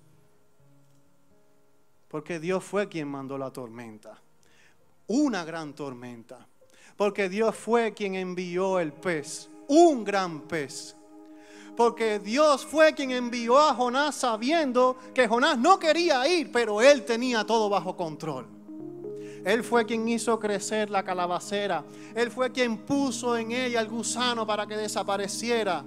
Porque Dios fue quien mandó la tormenta, una gran tormenta. Porque Dios fue quien envió el pez, un gran pez. Porque Dios fue quien envió a Jonás sabiendo que Jonás no quería ir, pero él tenía todo bajo control. Él fue quien hizo crecer la calabacera. Él fue quien puso en ella el gusano para que desapareciera.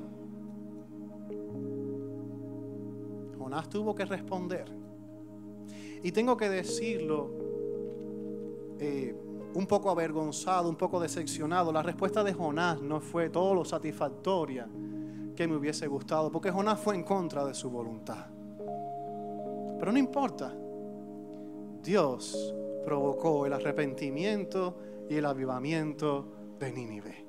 Jonás tuvo que responder. Y tengo que decirlo, un poco avergonzado, un poco decepcionado. La respuesta de Jonás no fue todo lo satisfactoria que me hubiese gustado, porque Jonás fue en contra de su voluntad. Pero no importa. Dios provocó el arrepentimiento y el avivamiento de Nínive.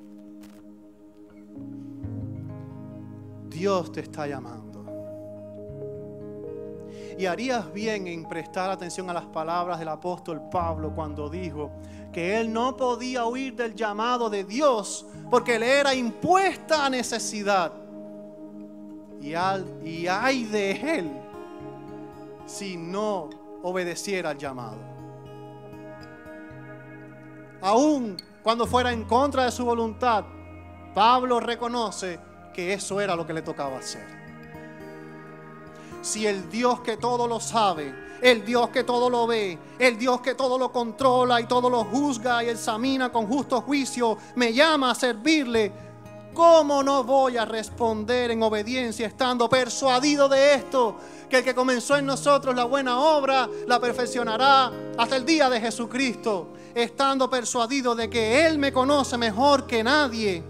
Dios te está llamando. Y harías bien en prestar atención a las palabras del apóstol Pablo cuando dijo que él no podía huir del llamado de Dios porque le era impuesta necesidad. Y ay de él si no obedeciera al llamado. Aún cuando fuera en contra de su voluntad, Pablo reconoce que eso era lo que le tocaba hacer. Si el Dios que todo lo sabe, el Dios que todo lo ve, el Dios que todo lo controla y todo lo juzga y examina con justo juicio, me llama a servirle, ¿cómo no voy a responder en obediencia estando persuadido de esto? Que el que comenzó en nosotros la buena obra la perfeccionará hasta el día de Jesucristo, estando persuadido de que Él me conoce mejor que nadie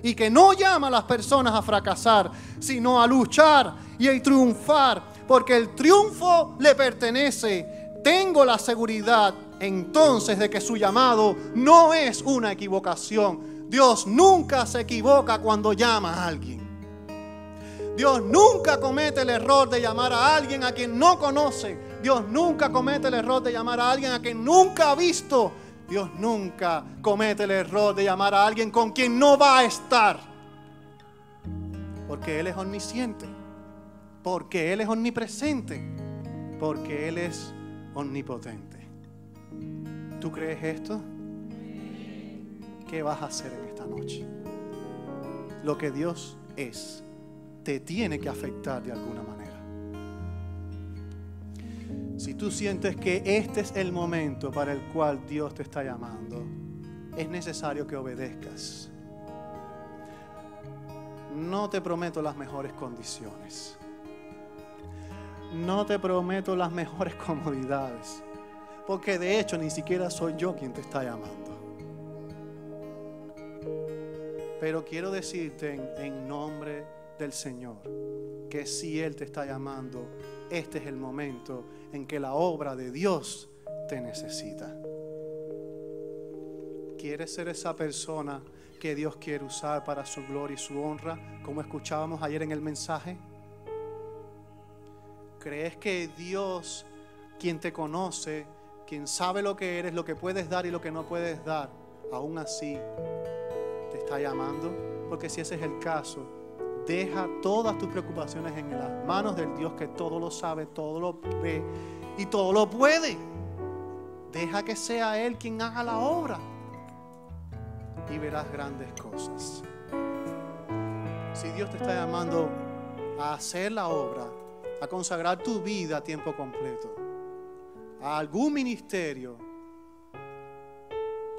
y que no llama a las personas a fracasar, sino a luchar y a triunfar, porque el triunfo le pertenece. Tengo la seguridad entonces de que su llamado no es una equivocación. Dios nunca se equivoca cuando llama a alguien. Dios nunca comete el error de llamar a alguien a quien no conoce. Dios nunca comete el error de llamar a alguien a quien nunca ha visto. Dios nunca comete el error de llamar a alguien con quien no va a estar. Porque Él es omnisciente. Porque Él es omnipresente. Porque Él es omnipotente. ¿Tú crees esto? ¿Qué vas a hacer en esta noche? Lo que Dios es te tiene que afectar de alguna manera. Si tú sientes que este es el momento para el cual Dios te está llamando, es necesario que obedezcas. No te prometo las mejores condiciones. No te prometo las mejores comodidades. Porque de hecho ni siquiera soy yo quien te está llamando. Pero quiero decirte en nombre del Señor que si Él te está llamando, este es el momento en que la obra de Dios te necesita. ¿Quieres ser esa persona que Dios quiere usar para su gloria y su honra, como escuchábamos ayer en el mensaje? ¿Crees que Dios, quien te conoce, quien sabe lo que eres, lo que puedes dar y lo que no puedes dar, aún así te está llamando? Porque si ese es el caso, deja todas tus preocupaciones en las manos del Dios que todo lo sabe, todo lo ve y todo lo puede. Deja que sea Él quien haga la obra y verás grandes cosas. Si Dios te está llamando a hacer la obra, a consagrar tu vida a tiempo completo, a algún ministerio,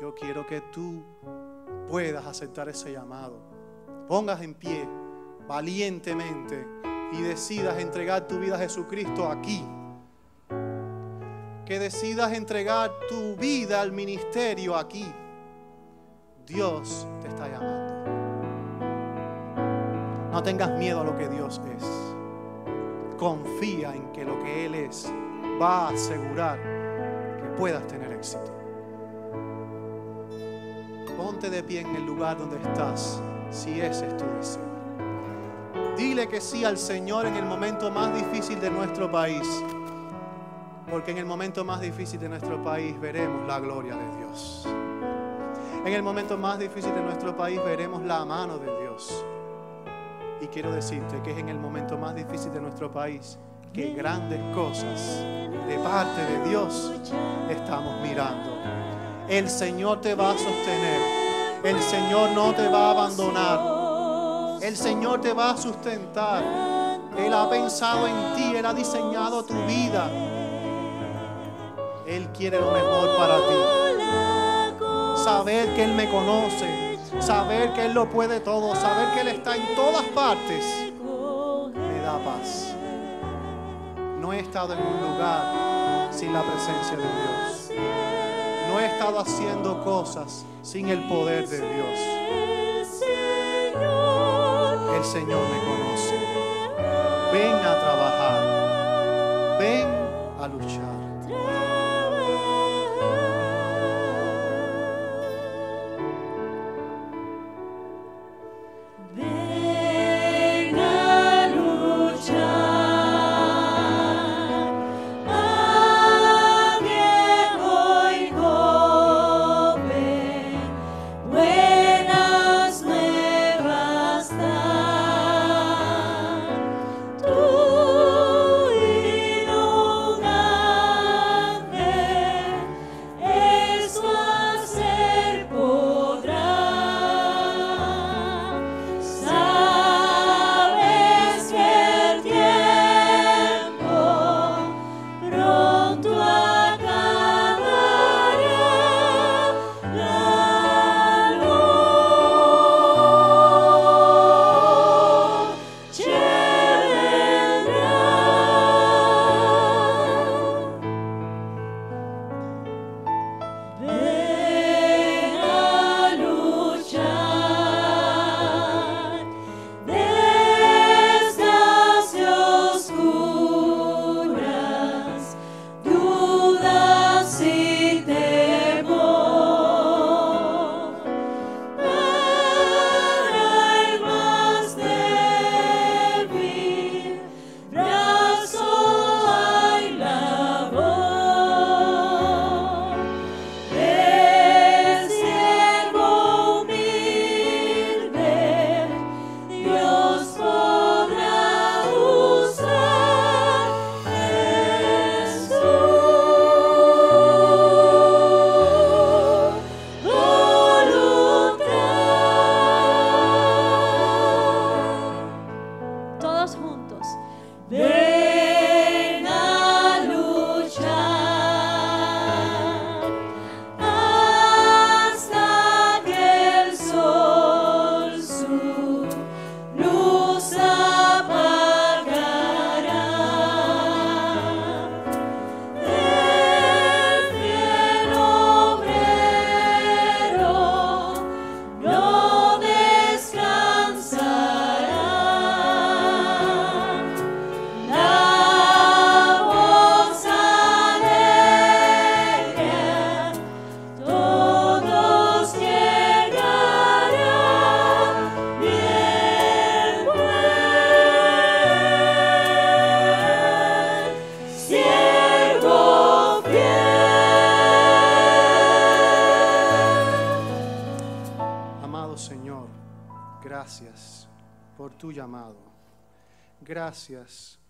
yo quiero que tú puedas aceptar ese llamado. Pongas en pie valientemente y decidas entregar tu vida a Jesucristo aquí. Que decidas entregar tu vida al ministerio aquí. Dios te está llamando. No tengas miedo a lo que Dios es. Confía en que lo que Él es va a asegurar que puedas tener éxito. Ponte de pie en el lugar donde estás, si ese es tu deseo. Dile que sí al Señor en el momento más difícil de nuestro país, porque en el momento más difícil de nuestro país veremos la gloria de Dios. En el momento más difícil de nuestro país veremos la mano de Dios. Y quiero decirte que es en el momento más difícil de nuestro país que grandes cosas de parte de Dios estamos mirando. El Señor te va a sostener. El Señor no te va a abandonar. El Señor te va a sustentar. Él ha pensado en ti. Él ha diseñado tu vida. Él quiere lo mejor para ti. Saber que Él me conoce, saber que Él lo puede todo, saber que Él está en todas partes, me da paz. No he estado en un lugar sin la presencia de Dios. No he estado haciendo cosas sin el poder de Dios. El Señor me conoce. Ven a trabajar. Ven a luchar. Gracias por tu llamado. Gracias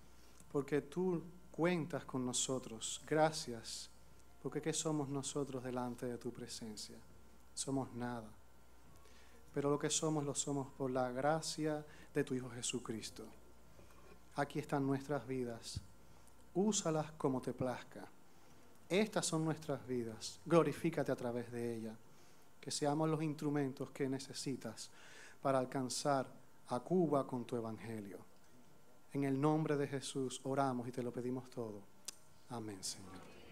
porque tú cuentas con nosotros. Gracias porque ¿qué somos nosotros delante de tu presencia? Somos nada. Pero lo que somos, lo somos por la gracia de tu Hijo Jesucristo. Aquí están nuestras vidas. Úsalas como te plazca. Estas son nuestras vidas. Glorifícate a través de ellas. Que seamos los instrumentos que necesitas para alcanzar a Cuba con tu evangelio. En el nombre de Jesús oramos y te lo pedimos todo. Amén, Señor.